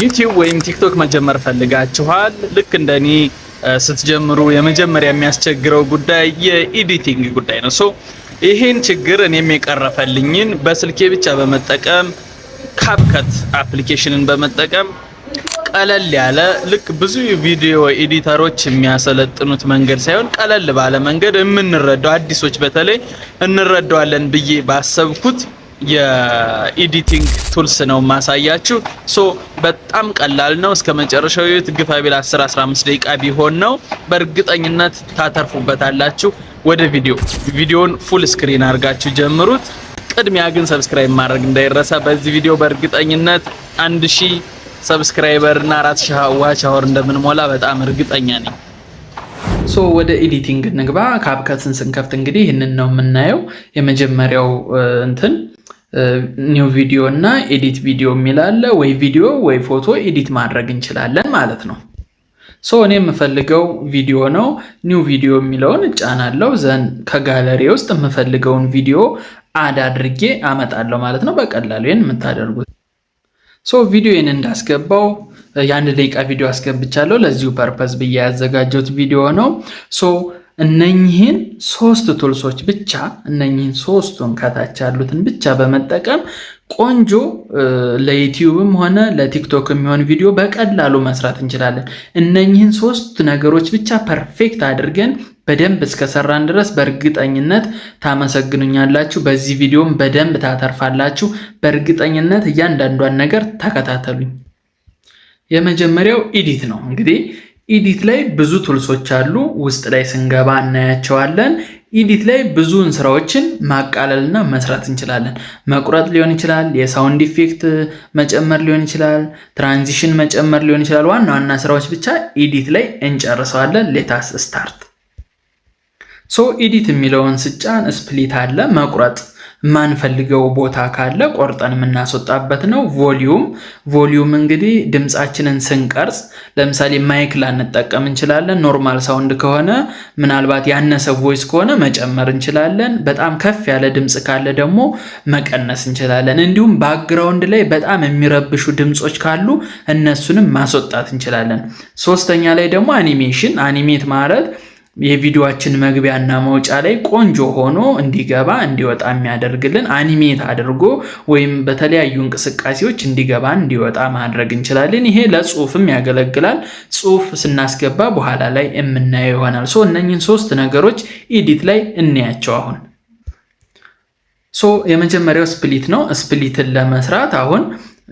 ዩቲዩብ ወይም ቲክቶክ መጀመር ፈልጋችኋል? ልክ እንደኔ ስትጀምሩ የመጀመሪያ የሚያስቸግረው ጉዳይ የኤዲቲንግ ጉዳይ ነው። ይሄን ችግር እኔም የቀረፈልኝን በስልኬ ብቻ በመጠቀም ካፕከት አፕሊኬሽንን በመጠቀም ቀለል ያለ ልክ ብዙ ቪዲዮ ኤዲተሮች የሚያሰለጥኑት መንገድ ሳይሆን ቀለል ባለ መንገድ የምንረዳው አዲሶች በተለይ እንረዳዋለን ብዬ ባሰብኩት የኤዲቲንግ ቱልስ ነው ማሳያችሁ። በጣም ቀላል ነው። እስከ መጨረሻው ግፋ ቢል 10-15 ደቂቃ ቢሆን ነው። በእርግጠኝነት ታተርፉበታላችሁ። ወደ ቪዲዮን ፉል ስክሪን አድርጋችሁ ጀምሩት። ቅድሚያ ግን ሰብስክራይብ ማድረግ እንዳይረሳ። በዚህ ቪዲዮ በእርግጠኝነት 1000 ሰብስክራይበር እና 4000 ዋች አወር እንደምንሞላ በጣም እርግጠኛ ነኝ። ወደ ኤዲቲንግ እንግባ። ካፕከትን ስንከፍት እንግዲህ ይህንን ነው የምናየው። የመጀመሪያው ኒው ቪዲዮ እና ኤዲት ቪዲዮ የሚላለ ወይ ቪዲዮ ወይ ፎቶ ኤዲት ማድረግ እንችላለን ማለት ነው። እኔ የምፈልገው ቪዲዮ ነው። ኒው ቪዲዮ የሚለውን እጫናለሁ። ዘን ከጋለሪ ውስጥ የምፈልገውን ቪዲዮ አድ አድርጌ አመጣለሁ ማለት ነው። በቀላሉ ይሄን የምታደርጉት ቪዲዮን እንዳስገባው የ1 ደቂቃ ቪዲዮ አስገብቻለሁ። ለዚሁ ፐርፐዝ ብዬ ያዘጋጀሁት ቪዲዮ ነው። እነኚህን 3 ቱልሶች ብቻ እነኚህን 3ቱን ከታች ያሉትን ብቻ በመጠቀም ቆንጆ ለዩቲዩብም ሆነ ለቲክቶክ የሚሆን ቪዲዮ በቀላሉ መስራት እንችላለን። እነኚህን 3 ነገሮች ብቻ ፐርፌክት አድርገን በደንብ እስከሰራን ድረስ በእርግጠኝነት ታመሰግኑኛላችሁ። በዚህ ቪዲዮም በደንብ ታተርፋላችሁ። በእርግጠኝነት እያንዳንዷን ነገር ተከታተሉኝ። የመጀመሪያው ኤዲት ነው። እንግዲህ ኤዲት ላይ ብዙ ቱልሶች አሉ። ውስጥ ላይ ስንገባ እናያቸዋለን። ኤዲት ላይ ብዙን ስራዎችን ማቃለልና መስራት እንችላለን። መቁረጥ ሊሆን ይችላል፣ የሳውንድ ኢፌክት መጨመር ሊሆን ይችላል፣ ትራንዚሽን መጨመር ሊሆን ይችላል። ዋና ዋና ስራዎች ብቻ ኤዲት ላይ እንጨርሰዋለን። ሌታስ ስታርት። ኤዲት የሚለውን ስጫን ስፕሊት አለ፣ መቁረጥ ማንፈልገው ቦታ ካለ ቆርጠን የምናስወጣበት ነው። ቮሊዩም እንግዲህ ድምጻችንን ስንቀርጽ ለምሳሌ ማይክ ላንጠቀም እንችላለን። ኖርማል ሳውንድ ከሆነ ምናልባት ያነሰ ቮይስ ከሆነ መጨመር እንችላለን። በጣም ከፍ ያለ ድምጽ ካለ ደግሞ መቀነስ እንችላለን። እንዲሁም ባክግራውንድ ላይ በጣም የሚረብሹ ድምጾች ካሉ እነሱንም ማስወጣት እንችላለን። ሶስተኛ ላይ ደግሞ አኒሜት ማለት የቪዲዮአችን መግቢያና መውጫ ላይ ቆንጆ ሆኖ እንዲገባ እንዲወጣ የሚያደርግልን አኒሜት አድርጎ ወይም በተለያዩ እንቅስቃሴዎች እንዲገባ እንዲወጣ ማድረግ እንችላለን። ይሄ ለጽሁፍም ያገለግላል። ጽሁፍ ስናስገባ በኋላ ላይ የምናየው ይሆናል። እነኚህን 3 ነገሮች ኤዲት ላይ እንያቸው። አሁን የመጀመሪያው ስፕሊት ነው። ስፕሊትን ለመስራት አሁን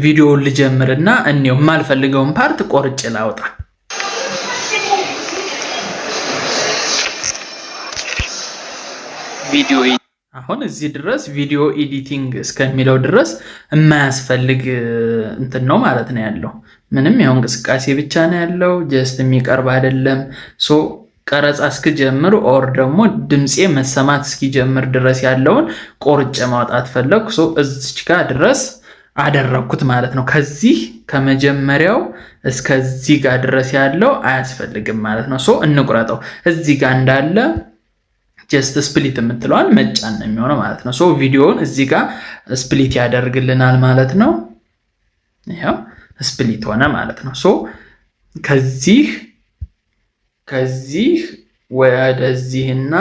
ቪዲዮውን ልጀምርና እኔው የማልፈልገውን ፓርት ቆርጬ ላውጣ። አሁን እዚህ ድረስ ቪዲዮ ኤዲቲንግ እስከሚለው ድረስ የማያስፈልግ ነው ማለት ነው ያለው። ምንም ያው እንቅስቃሴ ብቻ ነው ያለው። ጀስት የሚቀርብ አይደለም። ቀረጻ እስኪጀምር ኦር ደግሞ ድምጼ መሰማት እስኪጀምር ድረስ ያለውን ቆርጬ ማውጣት ፈለኩ። እዚች ጋር ድረስ አደረኩት ማለት ነው። ከዚህ ከመጀመሪያው እስከዚህ ጋር ድረስ ያለው አያስፈልግም ማለት ነው። እንቁረጠው። እዚህ ጋር እንዳለ ጀስት ስፕሊት የምትለዋን መጫን ነው የሚሆነው ማለት ነው። ቪዲዮውን እዚህ ጋር ስፕሊት ያደርግልናል ማለት ነው። ይሄው ስፕሊት ሆነ ማለት ነው። ከዚህ ወደዚህና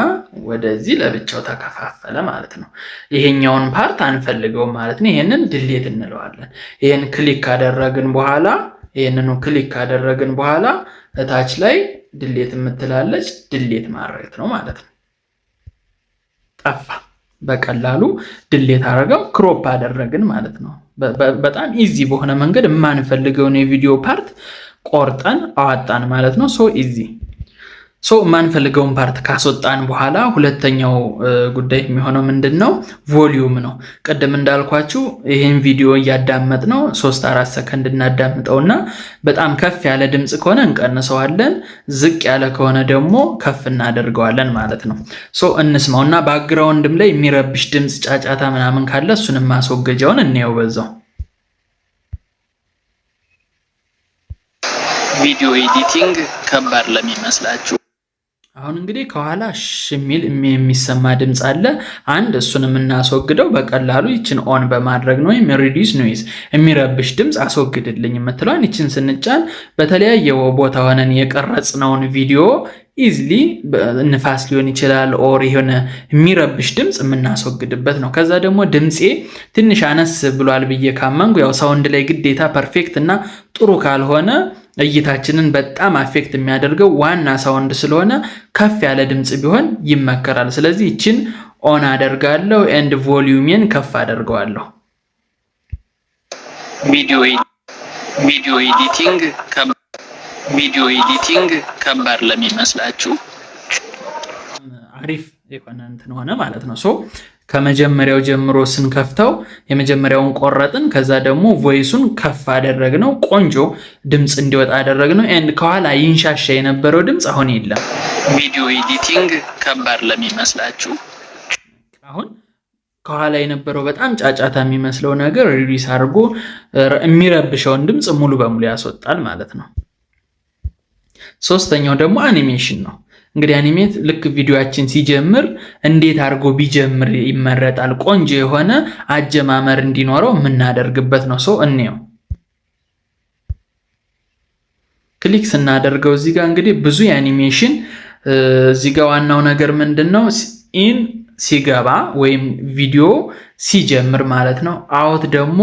ወደዚህ ለብቻው ተከፋፈለ ማለት ነው። ይሄኛውን ፓርት አንፈልገውም ማለት ነው። ይሄንን ድሌት እንለዋለን። ይሄን ክሊክ ካደረግን በኋላ እታች ላይ ድሌት የምትላለች ድሌት ማድረግ ነው ማለት ነው። ጠፋ። በቀላሉ ድሌት አደረገው፣ ክሮፕ አደረግን ማለት ነው። በጣም ኢዚ በሆነ መንገድ የማንፈልገውን የቪዲዮ ፓርት ቆርጠን አወጣን ማለት ነው። ኢዚ የማንፈልገውን ፓርት ካስወጣን በኋላ ሁለተኛው ጉዳይ የሚሆነው ምንድነው? ቮሊዩም ነው። ቅድም እንዳልኳችሁ ይሄን ቪዲዮ እያዳመጥነው 3-4 ሰከንድ እናዳምጠውና በጣም ከፍ ያለ ድምጽ ከሆነ እንቀንሰዋለን፣ ዝቅ ያለ ከሆነ ደግሞ ከፍ እናደርገዋለን ማለት ነው። እንስማውና ባክግራውንድም ላይ የሚረብሽ ድምጽ ጫጫታ ምናምን ካለ እሱንም ማስወገጃውን እንየው በዛው። ቪዲዮ ኤዲቲንግ ከባድ ለሚመስላችሁ አሁን እንግዲህ ከኋላ ሽሚል የሚሰማ ድምጽ አለ አንድ እሱንም እናስወግደው በቀላሉ ይችን ኦን በማድረግ ነው reduce noise የሚረብሽ ድምጽ አስወግድልኝ የምትለውን ይችን ስንጫን በተለያየ ቦታ ሆነን የቀረጽነውን ቪዲዮ ኢዝሊ ንፋስ ሊሆን ይችላል ኦር የሆነ የሚረብሽ ድምጽ የምናስወግድበት ነው ከዛ ደግሞ ድምጼ ትንሽ አነስ ብሏል ብዬ ካመንኩ ያው ሳውንድ ላይ ግዴታ ፐርፌክት እና ጥሩ ካልሆነ እይታችንን በጣም አፌክት የሚያደርገው ዋና ሳውንድ ስለሆነ ከፍ ያለ ድምጽ ቢሆን ይመከራል ስለዚህ እቺን ኦን አደርጋለሁ ኤንድ ቮልዩሜን ከፍ አደርጋለሁ ቪዲዮ ኤዲቲንግ ከባድ ለሚመስላችሁ አሪፍ የሆነ እንትን ሆነ ማለት ነው ሶ ከመጀመሪያው ጀምሮ ስንከፍተው የመጀመሪያውን ቆረጥን ከዛ ደግሞ ቮይሱን ከፍ አደረግነው ቆንጆ ድምጽ እንዲወጣ አደረግነው ኤንድ ከኋላ ይንሻሻ የነበረው ድምጽ አሁን የለም ቪዲዮ ኤዲቲንግ ከባድ ለሚመስላችሁ አሁን ከኋላ የነበረው በጣም ጫጫታ የሚመስለው ነገር ሪሊዝ አድርጎ የሚረብሸውን ድምጽ ሙሉ በሙሉ ያስወጣል ማለት ነው ሶስተኛው ደግሞ አኒሜሽን ነው እንግዲህ አኒሜት ልክ ቪዲዮአችን ሲጀምር እንዴት አድርጎ ቢጀምር ይመረጣል ቆንጆ የሆነ አጀማመር እንዲኖረው የምናደርግበት ነው ሶ እንየው ክሊክ ስናደርገው እዚህ ጋር እንግዲህ ብዙ የአኒሜሽን እዚህ ጋር ዋናው ነገር ምንድነው ኢን ሲገባ ወይም ቪዲዮ ሲጀምር ማለት ነው አውት ደግሞ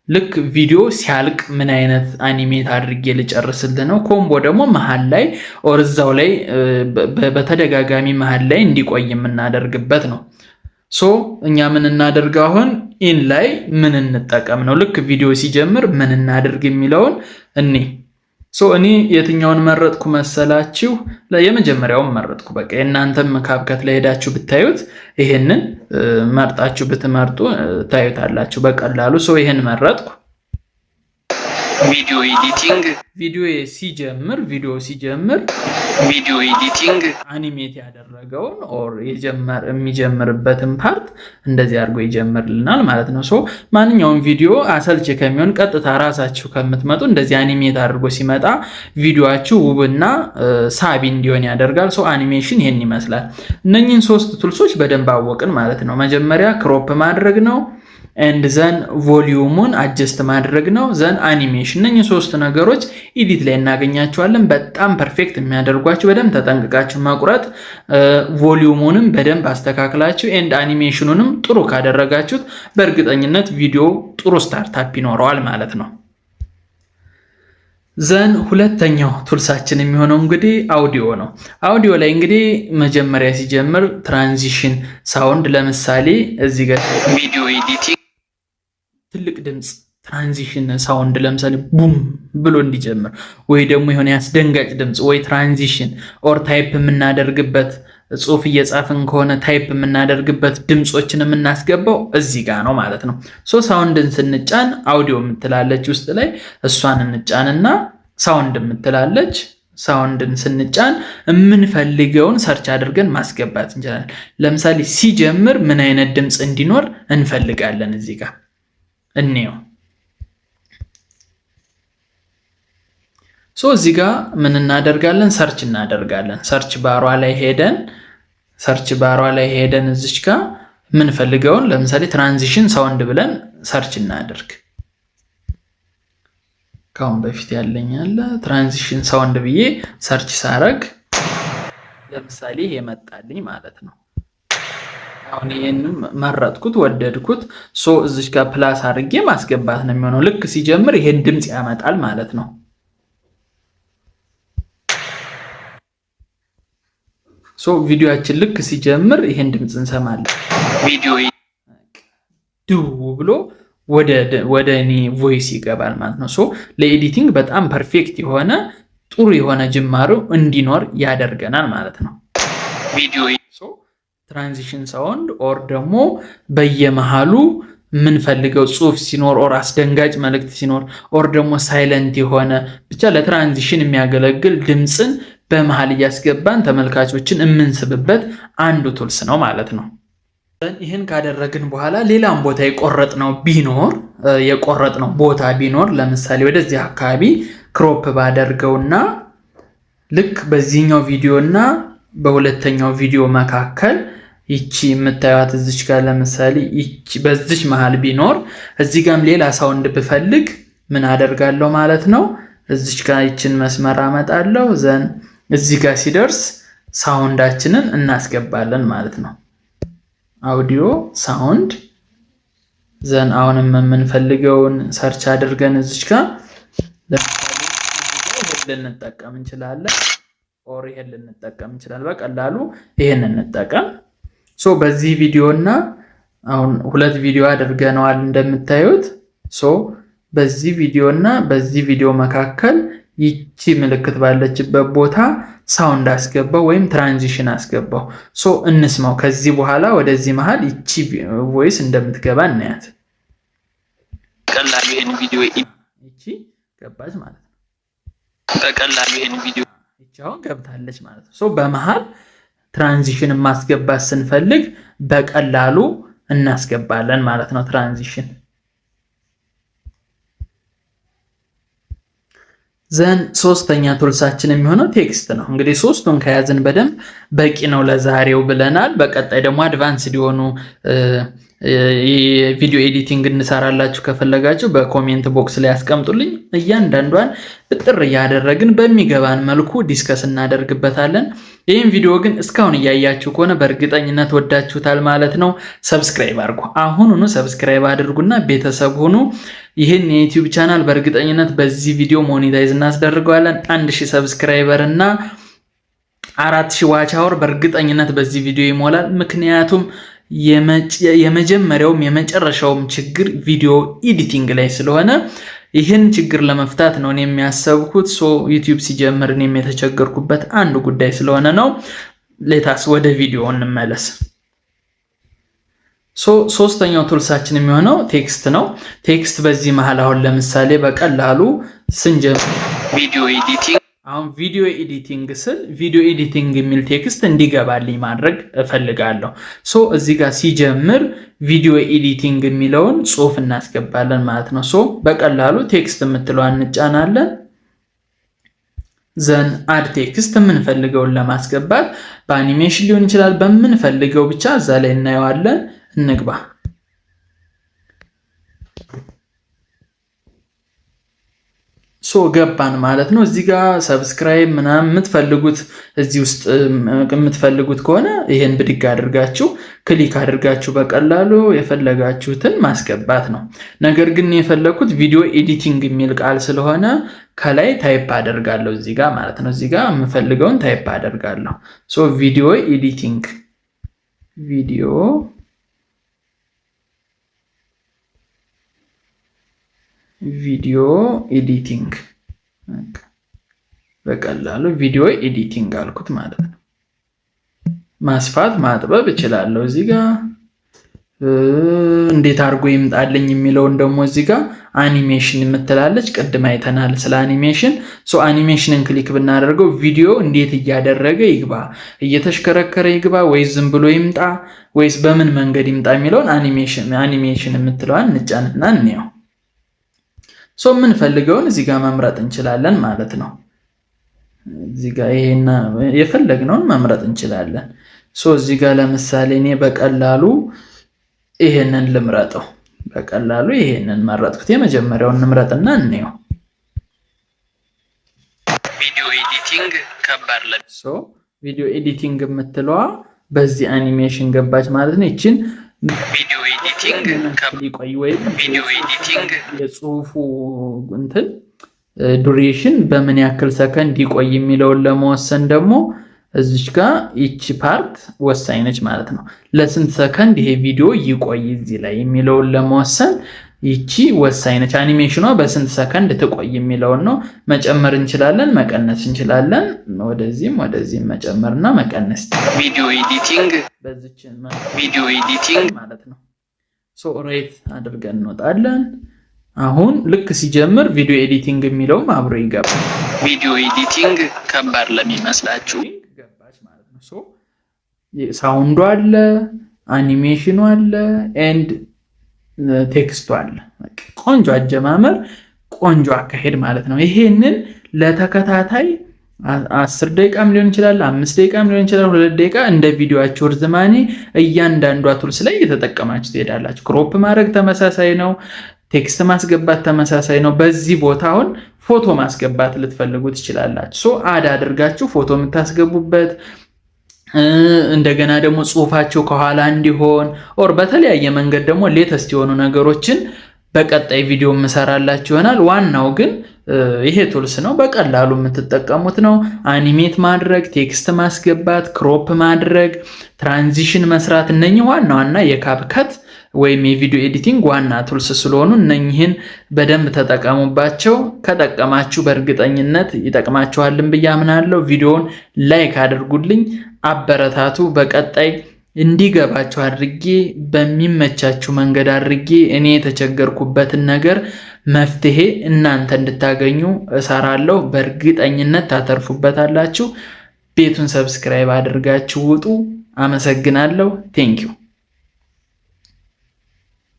ልክ ቪዲዮ ሲያልቅ ምን አይነት አኒሜት አድርጌ ልጨርስልህ ነው ኮምቦ ደግሞ መሃል ላይ ኦርዛው ላይ በተደጋጋሚ መሃል ላይ እንዲቆይ የምናደርግበት ነው ሶ እኛ ምን እናደርጋው አሁን ኢን ላይ ምን እንጠቀም ነው ልክ ቪዲዮ ሲጀምር ምን እናደርግ የሚለውን እኔ ሶ እኔ የትኛውን መረጥኩ መሰላችሁ የመጀመሪያውን መረጥኩ በቃ እናንተም ካፕከት ላይ ሄዳችሁ ብታዩት ይሄንን መርጣችሁ ብትመርጡ ታዩታላችሁ በቀላሉ ሶ ይሄን መረጥኩ ቪዲዮ ኤዲቲንግ ቪዲዮ ኤዲቲንግ አኒሜት ያደረገውን ኦር የሚጀምርበትን ፓርት እንደዚህ አድርጎ ይጀምርልናል ማለት ነው ሶ ማንኛውም ቪዲዮ አሰልች ከሚሆን ቀጥታ ራሳችሁ ከምትመጡ እንደዚህ አኒሜት አድርጎ ሲመጣ ቪዲዮአችሁ ውብና ሳቢ እንዲሆን ያደርጋል ሶ አኒሜሽን ይሄን ይመስላል እነኚህን ሶስት ቱልሶች በደንብ አወቅን ማለት ነው መጀመሪያ ክሮፕ ማድረግ ነው and then volume adjust ማድረግ ነው then animation እነኚህ ሶስት ነገሮች ኤዲት ላይ እናገኛቸዋለን በጣም ፐርፌክት የሚያደርጓችሁ በደንብ ተጠንቅቃችሁ መቁረጥ ቮሊዩሙንም በደንብ አስተካክላችሁ and animationንም ጥሩ ካደረጋችሁት በእርግጠኝነት ቪዲዮ ጥሩ ስታርታፕ ይኖረዋል ማለት ነው then ሁለተኛው ቱልሳችን የሚሆነው እንግዲህ አውዲዮ ነው አውዲዮ ላይ እንግዲህ መጀመሪያ ሲጀምር ትራንዚሽን ሳውንድ ለምሳሌ እዚህ ጋር ቪዲዮ ኤዲቲንግ ትልቅ ድምጽ ትራንዚሽን ሳውንድ ለምሳሌ ቡም ብሎ እንዲጀምር ወይ ደግሞ የሆነ ያስደንጋጭ ድምጽ ወይ ትራንዚሽን ኦር ታይፕ የምናደርግበት ጽሁፍ እየጻፍን ከሆነ ታይፕ የምናደርግበት ድምጾችን የምናስገባው እዚህ ጋር ነው ማለት ነው ሶ ሳውንድን ስንጫን አውዲዮ የምትላለች ውስጥ ላይ እሷን እንጫንና ሳውንድ የምትላለች ሳውንድን ስንጫን የምንፈልገውን ሰርች አድርገን ማስገባት እንችላለን ለምሳሌ ሲጀምር ምን አይነት ድምጽ እንዲኖር እንፈልጋለን እዚህ ጋር እንየው ሶ እዚህ ጋር ምን እናደርጋለን ሰርች እናደርጋለን ሰርች ባሯ ላይ ሄደን እዚች ጋር ምን ፈልገውን ለምሳሌ ትራንዚሽን ሳውንድ ብለን ሰርች እናደርግ ካሁን በፊት ያለኝ አለ ትራንዚሽን ሳውንድ ብዬ ሰርች ሳረግ ለምሳሌ ይሄ መጣልኝ ማለት ነው አሁን ይሄንን መረጥኩት ወደድኩት ሶ እዚች ጋር ፕላስ አድርጌ ማስገባት ነው የሚሆነው ልክ ሲጀምር ይሄን ድምጽ ያመጣል ማለት ነው ሶ ቪዲዮአችን ልክ ሲጀምር ይሄን ድምጽ እንሰማለን ቪዲዮ ዱ ብሎ ወደ እኔ ቮይስ ይገባል ማለት ነው ሶ ለኤዲቲንግ በጣም ፐርፌክት የሆነ ጥሩ የሆነ ጅማሩ እንዲኖር ያደርገናል ማለት ነው ቪዲዮ ሶ ትራንዚሽን ሳውንድ ኦር ደግሞ በየመሃሉ ምን ፈልገው ጽሁፍ ሲኖር ኦር አስደንጋጭ መልእክት ሲኖር ኦር ደግሞ ሳይለንት የሆነ ብቻ ለትራንዚሽን የሚያገለግል ድምጽን በመሃል ያስገባን ተመልካቾችን እንስብበት አንዱ ቱልስ ነው ማለት ነው ይሄን ካደረግን በኋላ ሌላም ቦታ የቆረጥነው ቦታ ቢኖር ለምሳሌ ወደዚህ አካባቢ ክሮፕ ባደርገውና ልክ በዚህኛው ቪዲዮና በሁለተኛው ቪዲዮ መካከል ይቺ የምታዩት እዚች ጋር ለምሳሌ ይቺ በዚች መሃል ቢኖር እዚህ ጋርም ሌላ ሳውንድ ብፈልግ ምን አደርጋለሁ ማለት ነው እዚች ጋር ይችን መስመር አመጣለሁ ዘን እዚህ ጋር ሲደርስ ሳውንዳችንን እናስገባለን ማለት ነው አውዲዮ ሳውንድ ዘን አሁንም የምንፈልገውን ሰርች አድርገን እዚች ጋር ለምሳሌ ልንጠቀም እንችላለን ኦር ይሄን ልንጠቀም እንችላለን በቀላሉ ይሄን እንጠቀም ሶ በዚህ ቪዲዮና አሁን ሁለት ቪዲዮ አድርገናል እንደምታዩት ሶ በዚህ ቪዲዮና በዚህ ቪዲዮ መካከል ይቺ ምልክት ባለችበት ቦታ ሳውንድ አስገባው ወይም ትራንዚሽን አስገባው ሶ እንስማው ከዚህ በኋላ ወደዚህ መሃል ይቺ ቮይስ እንደምትገባ እናያት በቀላሉ ይሄን ቪዲዮ ይቺ ገባች ማለት ነው በቀላሉ ይሄን ቪዲዮ ይቻው ገብታለች ማለት ነው ሶ በመሃል ትራንዚሽን ማስገባት ስንፈልግ በቀላሉ እናስገባለን ማለት ነው ትራንዚሽን ዘን ሶስተኛ ቱልሳችን የሚሆነው ቴክስት ነው እንግዲህ ሶስቱን ከያዝን በደንብ በቂ ነው ለዛሬው ብለናል በቀጣይ ደግሞ አድቫንስድ የሆኑ የቪዲዮ ኤዲቲንግ እንሰራላችሁ ከፈለጋችሁ በኮሜንት ቦክስ ላይ አስቀምጡልኝ እያንዳንዷን ጥጥር ያደረግን በሚገባን መልኩ ዲስከስ እናደርግበታለን ይሄን ቪዲዮ ግን እስካሁን ያያያችሁ ከሆነ በእርግጠኝነት ወዳችሁታል ማለት ነው ሰብስክራይብ አድርጉ አሁኑኑ ሰብስክራይብ አድርጉና ቤተሰብ ሁኑ ይሄን የዩቲዩብ ቻናል በእርግጠኝነት በዚህ ቪዲዮ ሞኔታይዝ እናስደርገዋለን 1000 ሰብስክራይበር እና 4000 ዋች አወር በእርግጠኝነት በዚህ ቪዲዮ ይሞላል ምክንያቱም የመጀመሪያውም የመጨረሻውም ችግር ቪዲዮ ኤዲቲንግ ላይ ስለሆነ ይሄን ችግር ለመፍታት ነው የሚያሰብኩት ሶ ዩቲዩብ ሲጀምር እኔም የተቸገርኩበት አንዱ ጉዳይ ስለሆነ ነው ሌታስ ወደ ቪዲዮ እንመለስ ሶ ሶስተኛው ቱልሳችን የሚሆነው ቴክስት ነው ቴክስት በዚህ መሃል አሁን ለምሳሌ በቀላሉ ስንጀምር ቪዲዮ ኤዲቲንግ አሁን ቪዲዮ ኤዲቲንግ ስል ቪዲዮ ኤዲቲንግ የሚል ቴክስት እንዲገባልኝ ማድረግ እፈልጋለሁ ሶ እዚህ ጋር ሲጀምር ቪዲዮ ኤዲቲንግ የሚለውን ጽሁፍ እናስገባለን ማለት ነው ሶ በቀላሉ ቴክስት የምትለዋን እንጫናለን ዘን አድ ቴክስት የምንፈልገውን ለማስገባት በአኒሜሽን ሊሆን ይችላል በመንፈልገው ብቻ እዛ ላይ እናየዋለን እንግባ ሶ ገባን ማለት ነው እዚህ ጋር ሰብስክራይብ ምናምን የምትፈልጉት እዚህ ውስጥ የምትፈልጉት ከሆነ ይሄን ብድግ አድርጋችሁ ክሊክ አድርጋችሁ በቀላሉ የፈለጋችሁትን ማስገባት ነው ነገር ግን የፈለኩት ቪዲዮ ኤዲቲንግ የሚል ቃል ስለሆነ ከላይ ታይፕ አደርጋለሁ እዚህ ጋር ማለት ነው እዚህ ጋር የምፈልገውን ታይፕ አደርጋለሁ ሶ ቪዲዮ ኤዲቲንግ ቪዲዮ ኤዲቲንግ በቀላሉ ቪዲዮ ኤዲቲንግ አልኩት ማለት ነው ማስፋት ማጥበብ እችላለሁ እዚህ ጋር እንዴት አድርጎ ይምጣልኝ የሚለውን ደግሞ እዚህ ጋር አኒሜሽን የምትላለች ቀድማ አይተናል ስለ አኒሜሽን ሶ አኒሜሽንን ክሊክ ብናደርገው ቪዲዮ እንዴት እያደረገ ይግባ እየተሽከረከረ ይግባ ወይስ ዝም ብሎ ይምጣ ወይስ በምን መንገድ ይምጣ የሚለውን አኒሜሽን የምትለዋን እንጫንና እንየው ሶ ምን ፈልገውን እዚህ ጋር መምረጥ እንችላለን ማለት ነው እዚህ ጋር ይሄና የፈለግነውን መምረጥ እንችላለን ሶ እዚህ ጋር ለምሳሌ እኔ በቀላሉ ይሄንን ልምረጠው በቀላሉ ይሄንን መረጥኩት የመጀመሪያውን እንምረጥና እንየው ቪዲዮ ኤዲቲንግ ከባድ ሶ ቪዲዮ ኤዲቲንግ የምትለዋ በዚህ አኒሜሽን ገባች ማለት ነው እቺን ቪዲዮ ኤዲቲንግ ከሊቆይ ወይ ቪዲዮ ኤዲቲንግ የጽሁፉ እንትን ዱሬሽን በምን ያክል ሰከንድ ይቆይ የሚለውን ለመወሰን ደግሞ እዚች ጋር እቺ ፓርት ወሳኝ ነች ማለት ነው ለስንት ሰከንድ ይሄ ቪዲዮ ይቆይ እዚህ ላይ የሚለውን ለመወሰን ይቺ ወሳኝ ነች አኒሜሽኗ በስንት ሰከንድ ትቆይ የሚለውን ነው መጨመር እንችላለን መቀነስ እንችላለን ወደዚህም መጨመርና መቀነስ ቪዲዮ ኤዲቲንግ በዚች ቪዲዮ ኤዲቲንግ ማለት ነው ሶ ሬት አድርገን እንወጣለን አሁን ልክ ሲጀምር ቪዲዮ ኤዲቲንግ የሚለውም አብሮ ይገባል ቪዲዮ ኤዲቲንግ ከባድ ለሚመስላችሁ ገባች ማለት ነው ሶ ሳውንዱ አለ አኒሜሽኑ አለ ኤንድ ቴክስቱ አለ ቆንጆ አጀማመር ቆንጆ አካሄድ ማለት ነው ይሄንን ለተከታታይ 10 ደቂቃም ሊሆን ይችላል 5 ደቂቃም ሊሆን ይችላል 2 ደቂቃ እንደ ቪዲዮአችሁ ርዝማኔ እያንዳንዷ ቱልስ ላይ እየተጠቀማችሁ ትሄዳላችሁ። ክሮፕ ማድረግ ተመሳሳይ ነው። ቴክስት ማስገባት ተመሳሳይ ነው። በዚህ ቦታ አሁን ፎቶ ማስገባት ልትፈልጉ ትችላላችሁ። ሶ አድ አድርጋችሁ ፎቶ የምታስገቡበት እንደገና ደግሞ ጽሁፋቸው ከኋላ እንዲሆን ኦር በተለያየ መንገድ ደግሞ ሌተስት የሆኑ ነገሮችን በቀጣይ ቪዲዮ መሰራላችሁ ይሆናል። ዋናው ግን ይሄ ቱልስ ነው፣ በቀላሉ የምትጠቀሙት ነው። አኒሜት ማድረግ፣ ቴክስት ማስገባት፣ ክሮፕ ማድረግ፣ ትራንዚሽን መስራት እነኚህ ዋና የካፕከት ወይም የቪዲዮ ኤዲቲንግ ዋና ቱልስ ስለሆኑ እነኚህን በደንብ ተጠቀሙባቸው። ከጠቀማችሁ በእርግጠኝነት ይጠቅማችኋልን ብዬ አምናለሁ። ቪዲዮውን ላይክ አድርጉልኝ፣ አበረታቱ። በቀጣይ እንዲገባችሁ አድርጌ በሚመቻችሁ መንገድ አድርጌ እኔ የተቸገርኩበትን ነገር መፍትሄ እናንተ እንድታገኙ እሰራለሁ። በእርግጠኝነት ታተርፉበታላችሁ። ቤቱን ሰብስክራይብ አድርጋችሁ ውጡ። አመሰግናለሁ። ቴንኪው